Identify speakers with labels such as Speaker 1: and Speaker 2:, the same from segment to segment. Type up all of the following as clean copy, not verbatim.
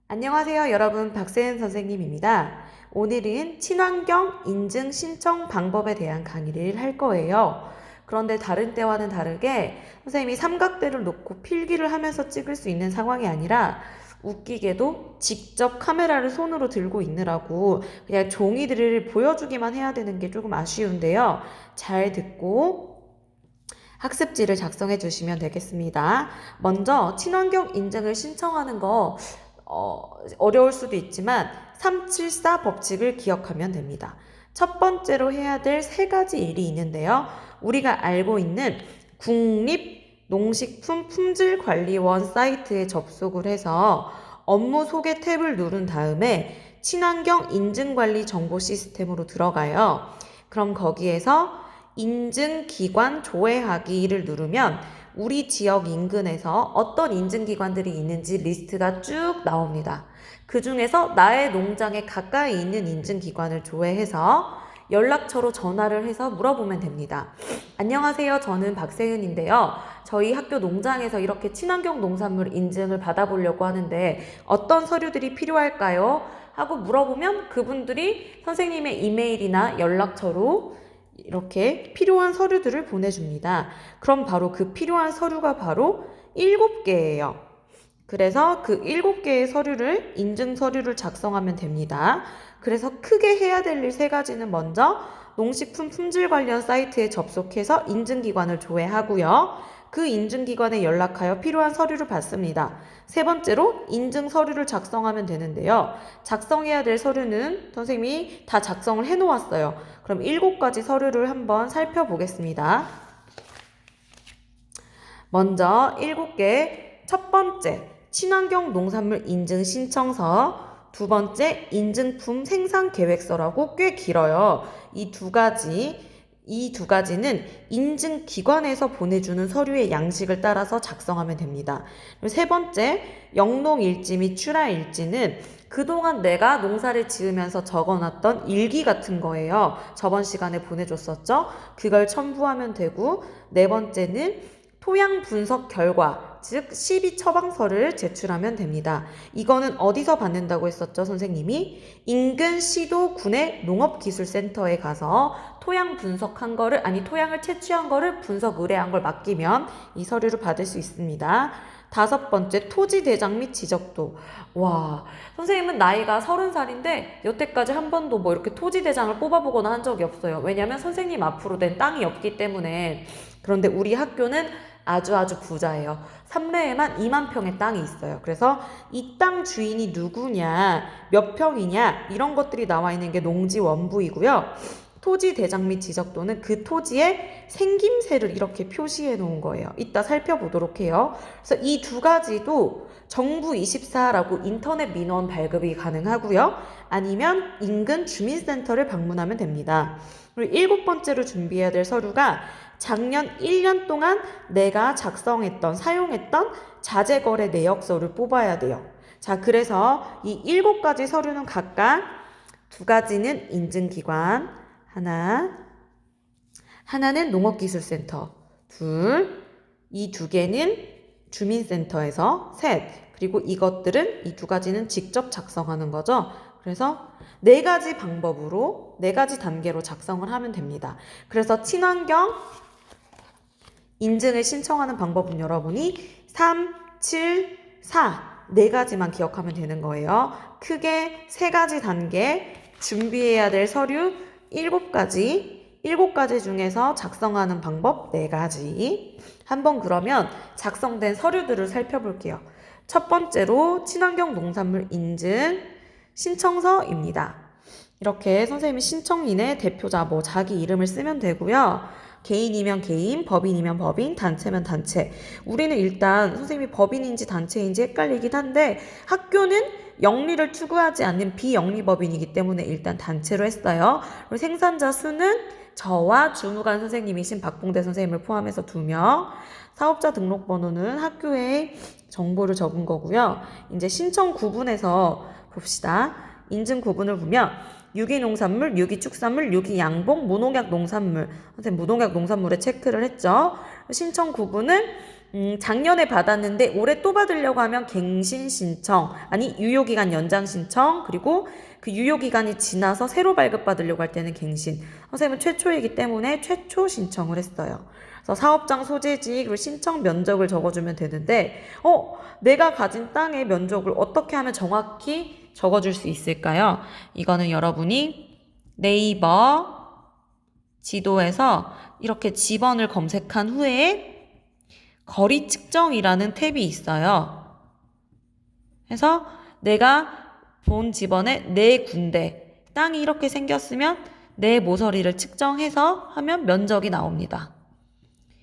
Speaker 1: 안녕하세요, 여러분. 박세은 선생님입니다. 오늘은 친환경 인증 신청 방법에 대한 강의를 할 거예요. 그런데 다른 때와는 다르게 선생님이 삼각대를 놓고 필기를 하면서 찍을 수 있는 상황이 아니라 웃기게도 직접 카메라를 손으로 들고 있느라고 그냥 종이들을 보여주기만 해야 되는 게 조금 아쉬운데요. 잘 듣고 학습지를 작성해 주시면 되겠습니다. 먼저 친환경 인증을 신청하는 거 어려울 수도 있지만 374 법칙을 기억하면 됩니다. 첫 번째로 해야 될 세 가지 일이 있는데요. 우리가 알고 있는 국립농식품품질관리원 사이트에 접속을 해서 업무 소개 탭을 누른 다음에 친환경 인증관리 정보 시스템으로 들어가요. 그럼 거기에서 인증기관 조회하기를 누르면 우리 지역 인근에서 어떤 인증기관들이 있는지 리스트가 쭉 나옵니다. 그 중에서 나의 농장에 가까이 있는 인증기관을 조회해서 연락처로 전화를 해서 물어보면 됩니다. 안녕하세요. 저는 박세은인데요. 저희 학교 농장에서 이렇게 친환경 농산물 인증을 받아보려고 하는데 어떤 서류들이 필요할까요? 하고 물어보면 그분들이 선생님의 이메일이나 연락처로 이렇게 필요한 서류들을 보내줍니다. 그럼 바로 그 필요한 서류가 바로 7개예요. 그래서 그 7개의 서류를 인증 서류를 작성하면 됩니다. 그래서 크게 해야 될 일 세 가지는 먼저 농식품 품질 관련 사이트에 접속해서 인증기관을 조회하고요. 그 인증기관에 연락하여 필요한 서류를 받습니다. 세 번째로 인증 서류를 작성하면 되는데요. 작성해야 될 서류는 선생님이 다 작성을 해놓았어요. 그럼 7가지 서류를 한번 살펴보겠습니다. 먼저 7개, 첫 번째 친환경 농산물 인증 신청서, 두 번째 인증품 생산 계획서라고 꽤 길어요. 이 두 가지는 인증기관에서 보내주는 서류의 양식을 따라서 작성하면 됩니다. 그리고 세 번째, 영농일지 및 출하일지는 그동안 내가 농사를 지으면서 적어놨던 일기 같은 거예요. 저번 시간에 보내줬었죠? 그걸 첨부하면 되고, 네 번째는 토양 분석 결과, 즉 시비 처방서를 제출하면 됩니다. 이거는 어디서 받는다고 했었죠, 선생님이? 인근 시도 군의 농업기술센터에 가서 토양 분석한 거를, 토양을 채취한 거를 분석 의뢰한 걸 맡기면 이 서류를 받을 수 있습니다. 다섯 번째, 토지 대장 및 지적도. 와, 선생님은 나이가 30살인데 여태까지 한 번도 뭐 이렇게 토지 대장을 뽑아보거나 한 적이 없어요. 왜냐면 선생님 앞으로 된 땅이 없기 때문에. 그런데 우리 학교는 아주 부자예요. 삼내에만 2만 평의 땅이 있어요. 그래서 이 땅 주인이 누구냐, 몇 평이냐 이런 것들이 나와 있는 게 농지원부이고요. 토지 대장 및 지적도는 그 토지의 생김새를 이렇게 표시해 놓은 거예요. 이따 살펴보도록 해요. 그래서 이 두 가지도 정부24라고 인터넷 민원 발급이 가능하고요. 아니면 인근 주민센터를 방문하면 됩니다. 그리고 7번째로 준비해야 될 서류가 작년 1년 동안 내가 사용했던 자재거래 내역서를 뽑아야 돼요. 자, 그래서 이 7가지 서류는 각각 2가지는 인증기관, 하나는 농업기술센터, 이 2개는 주민센터에서, 그리고 이것들은 이 2가지는 직접 작성하는 거죠. 그래서 4가지 방법으로, 4가지 단계로 작성을 하면 됩니다. 그래서 친환경 인증을 신청하는 방법은 여러분이 3, 7, 4 4가지만 기억하면 되는 거예요. 크게 3가지 단계, 준비해야 될 서류 7가지 중에서 작성하는 방법 4가지. 한번 그러면 작성된 서류들을 살펴볼게요. 첫 번째로 친환경 농산물 인증 신청서입니다. 이렇게 선생님이 신청인의 대표자 자기 이름을 쓰면 되고요. 개인이면 개인, 법인이면 법인, 단체면 단체. 우리는 일단 선생님이 법인인지 단체인지 헷갈리긴 한데 학교는 영리를 추구하지 않는 비영리법인이기 때문에 일단 단체로 했어요. 그리고 생산자 수는 저와 주무관 선생님이신 박봉대 선생님을 포함해서 2명. 사업자 등록번호는 학교의 정보를 적은 거고요. 이제 신청 구분에서 봅시다. 인증 구분을 보면 유기농산물, 유기축산물, 유기양봉, 무농약 농산물. 선생님 무농약 농산물에 체크를 했죠. 신청 구분은 작년에 받았는데 올해 또 받으려고 하면 갱신 신청, 아니 유효기간 연장 신청, 그리고 그 유효기간이 지나서 새로 발급받으려고 할 때는 갱신. 선생님은 최초이기 때문에 최초 신청을 했어요. 그래서 사업장 소재지 그리고 신청 면적을 적어주면 되는데 내가 가진 땅의 면적을 어떻게 하면 정확히 적어줄 수 있을까요? 이거는 여러분이 네이버 지도에서 이렇게 지번을 검색한 후에 거리 측정이라는 탭이 있어요. 그래서 내가 본 지번에 4군데 땅이 이렇게 생겼으면 내 모서리를 측정해서 하면 면적이 나옵니다.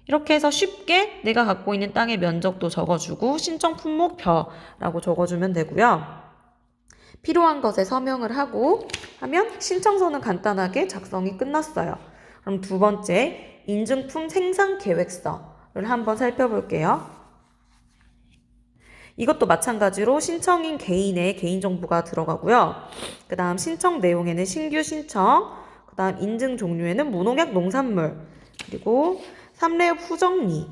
Speaker 1: 이렇게 해서 쉽게 내가 갖고 있는 땅의 면적도 적어주고 신청 품목 벼라고 적어주면 되고요. 필요한 것에 서명을 하고 하면 신청서는 간단하게 작성이 끝났어요. 그럼 두 번째, 인증품 생산 계획서를 한번 살펴볼게요. 이것도 마찬가지로 신청인 개인의 개인정보가 들어가고요. 그 다음 신청 내용에는 신규 신청, 그 다음 인증 종류에는 무농약 농산물, 그리고 삼례업 후정리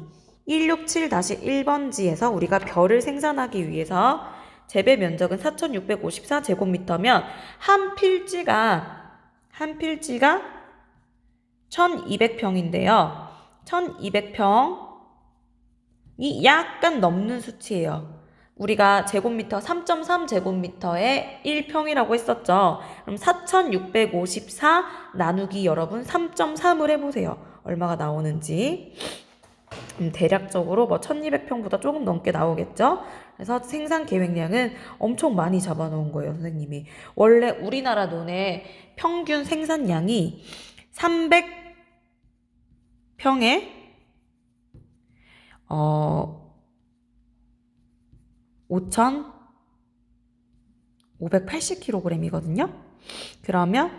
Speaker 1: 167-1번지에서 우리가 벼를 생산하기 위해서 재배 면적은 4,654제곱미터면 한 필지가 1,200평인데요. 1,200평이 약간 넘는 수치예요. 우리가 제곱미터 3.3제곱미터에 1평이라고 했었죠. 그럼 4,654 나누기 여러분 3.3을 해보세요. 얼마가 나오는지. 대략적으로 1,200평보다 조금 넘게 나오겠죠. 그래서 생산 계획량은 엄청 많이 잡아놓은 거예요, 선생님이. 원래 우리나라 논의 평균 생산량이 300평에 5,580kg이거든요. 그러면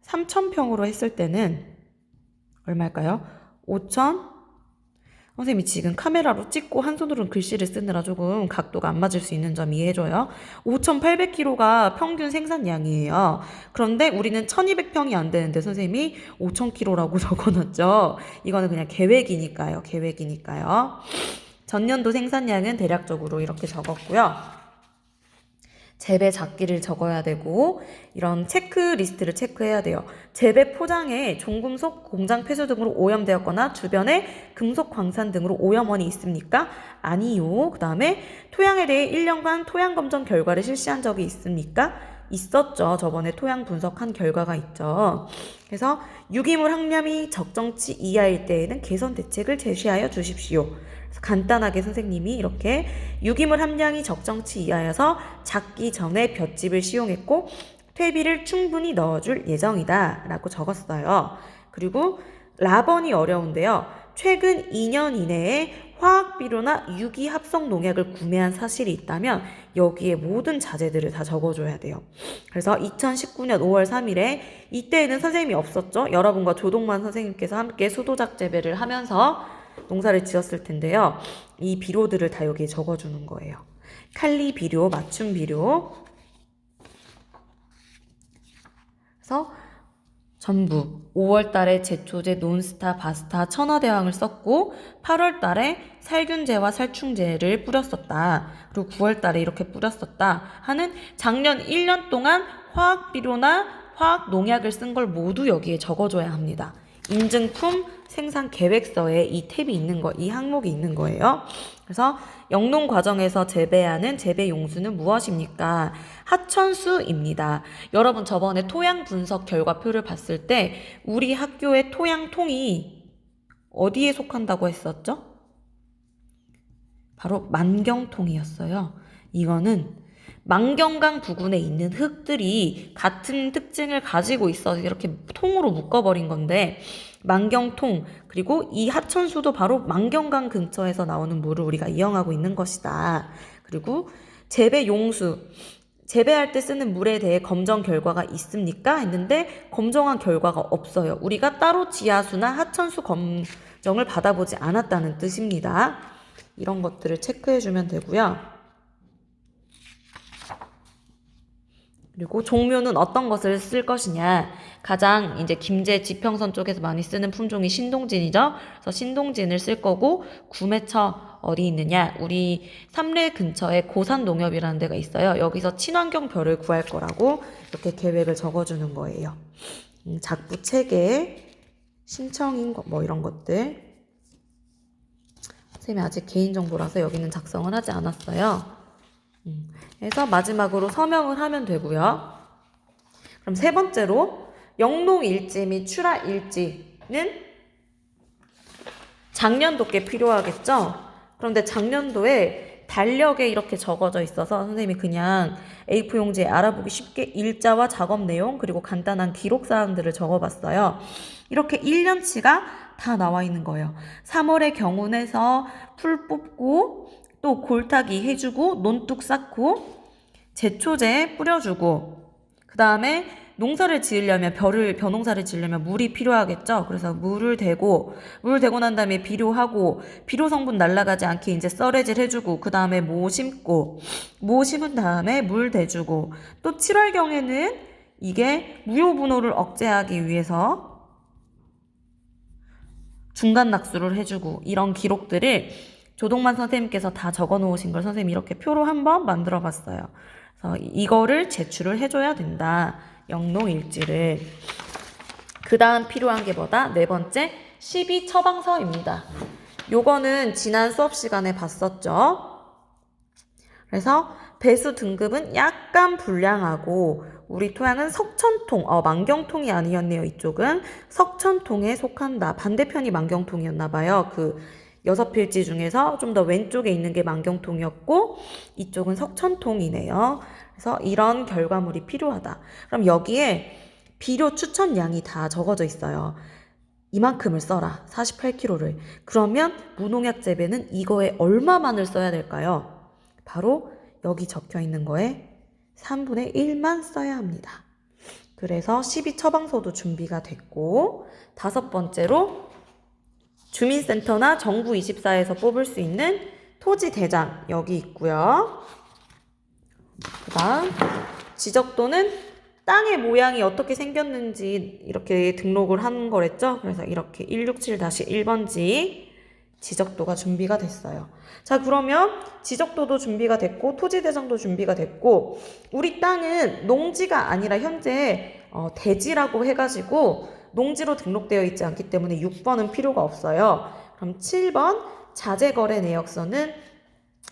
Speaker 1: 3,000평으로 했을 때는 얼마일까요? 선생님이 지금 카메라로 찍고 한 손으로는 글씨를 쓰느라 조금 각도가 안 맞을 수 있는 점 이해해줘요. 5,800kg가 평균 생산량이에요. 그런데 우리는 1,200평이 안 되는데 선생님이 5,000kg라고 적어놨죠. 이거는 그냥 계획이니까요. 전년도 생산량은 대략적으로 이렇게 적었고요. 재배 작기를 적어야 되고 이런 체크리스트를 체크해야 돼요. 재배 포장에 종금속, 공장 폐수 등으로 오염되었거나 주변에 금속 광산 등으로 오염원이 있습니까? 아니요. 그 다음에 토양에 대해 1년간 토양 검정 결과를 실시한 적이 있습니까? 있었죠. 저번에 토양 분석한 결과가 있죠. 그래서 유기물 함량이 적정치 이하일 때에는 개선 대책을 제시하여 주십시오. 간단하게 선생님이 이렇게 유기물 함량이 적정치 이하여서 작기 전에 볏짚을 시용했고 퇴비를 충분히 넣어줄 예정이다 라고 적었어요. 그리고 라번이 어려운데요. 최근 2년 이내에 화학비료나 유기합성 농약을 구매한 사실이 있다면 여기에 모든 자재들을 다 적어줘야 돼요. 그래서 2019년 5월 3일에 이때에는 선생님이 없었죠. 여러분과 조동만 선생님께서 함께 수도작 재배를 하면서 농사를 지었을 텐데요. 이 비료들을 다 여기에 적어주는 거예요. 칼리 비료, 맞춤 비료. 그래서 전부 5월 달에 제초제, 논스타, 바스타, 천하대왕을 썼고 8월 달에 살균제와 살충제를 뿌렸었다. 그리고 9월 달에 이렇게 뿌렸었다 하는 작년 1년 동안 화학비료나 화학농약을 쓴 걸 모두 여기에 적어줘야 합니다. 인증품 생산 계획서에 이 탭이 있는 거, 이 항목이 있는 거예요. 그래서 영농 과정에서 재배하는 재배 용수는 무엇입니까? 하천수입니다. 여러분 저번에 토양 분석 결과표를 봤을 때 우리 학교의 토양통이 어디에 속한다고 했었죠? 바로 만경통이었어요. 이거는 만경강 부근에 있는 흙들이 같은 특징을 가지고 있어서 이렇게 통으로 묶어버린 건데 만경통 그리고 이 하천수도 바로 만경강 근처에서 나오는 물을 우리가 이용하고 있는 것이다. 그리고 재배 용수 재배할 때 쓰는 물에 대해 검정 결과가 있습니까? 했는데 검정한 결과가 없어요. 우리가 따로 지하수나 하천수 검정을 받아보지 않았다는 뜻입니다. 이런 것들을 체크해주면 되고요. 그리고 종묘는 어떤 것을 쓸 것이냐. 가장 이제 김제 지평선 쪽에서 많이 쓰는 품종이 신동진이죠. 그래서 신동진을 쓸 거고 구매처 어디 있느냐? 우리 삼례 근처에 고산농협이라는 데가 있어요. 여기서 친환경별을 구할 거라고 이렇게 계획을 적어주는 거예요. 작부 체계, 신청인 거, 뭐 이런 것들. 선생님이 아직 개인정보라서 여기는 작성을 하지 않았어요. 그래서 마지막으로 서명을 하면 되고요. 그럼 세 번째로 영농일지 및 출하일지는 작년도께 필요하겠죠? 그런데 작년도에 달력에 이렇게 적어져 있어서 선생님이 그냥 A4 용지에 알아보기 쉽게 일자와 작업 내용 그리고 간단한 기록 사항들을 적어봤어요. 이렇게 1년치가 다 나와 있는 거예요. 3월에 경운해서 풀 뽑고 또 골타기 해주고 논둑 쌓고 제초제 뿌려주고 그 다음에 농사를 지으려면 벼농사를 지으려면 물이 필요하겠죠. 그래서 물 대고 난 다음에 비료하고 비료 성분 날아가지 않게 이제 썰애질 해주고 그 다음에 모 심고 모 심은 다음에 물 대주고 또 7월경에는 이게 무효분호를 억제하기 위해서 중간 낙수를 해주고 이런 기록들을 조동만 선생님께서 다 적어 놓으신 걸 선생님이 이렇게 표로 한번 만들어 봤어요. 그래서 이거를 제출을 해줘야 된다. 영농일지를. 그 다음 필요한 게 뭐다? 네 번째, 12 처방서입니다. 요거는 지난 수업 시간에 봤었죠. 그래서 배수 등급은 약간 불량하고 우리 토양은 석천통, 만경통이 아니었네요. 이쪽은 석천통에 속한다. 반대편이 만경통이었나 봐요. 그 6필지 중에서 좀 더 왼쪽에 있는 게 만경통이었고 이쪽은 석천통이네요. 그래서 이런 결과물이 필요하다. 그럼 여기에 비료 추천량이 다 적어져 있어요. 이만큼을 써라. 48kg를. 그러면 무농약 재배는 이거에 얼마만을 써야 될까요? 바로 여기 적혀 있는 거에 3분의 1만 써야 합니다. 그래서 12 처방서도 준비가 됐고 다섯 번째로 주민센터나 정부24에서 뽑을 수 있는 토지대장 여기 있고요. 그 다음 지적도는 땅의 모양이 어떻게 생겼는지 이렇게 등록을 한 거랬죠. 그래서 이렇게 167-1번지 지적도가 준비가 됐어요. 자, 그러면 지적도도 준비가 됐고 토지대장도 준비가 됐고 우리 땅은 농지가 아니라 현재 대지라고 해가지고 농지로 등록되어 있지 않기 때문에 6번은 필요가 없어요. 그럼 7번 자재거래 내역서는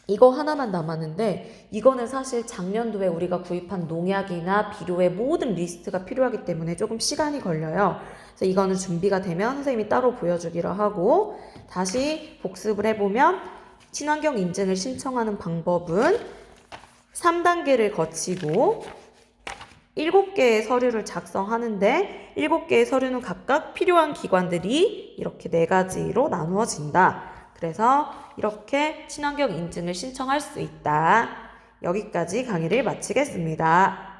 Speaker 1: 이거 하나만 남았는데 이거는 사실 작년도에 우리가 구입한 농약이나 비료의 모든 리스트가 필요하기 때문에 조금 시간이 걸려요. 그래서 이거는 준비가 되면 선생님이 따로 보여주기로 하고 다시 복습을 해보면 친환경 인증을 신청하는 방법은 3단계를 거치고 7개의 서류를 작성하는데 7개의 서류는 각각 필요한 기관들이 이렇게 4가지로 나누어진다. 그래서 이렇게 친환경 인증을 신청할 수 있다. 여기까지 강의를 마치겠습니다.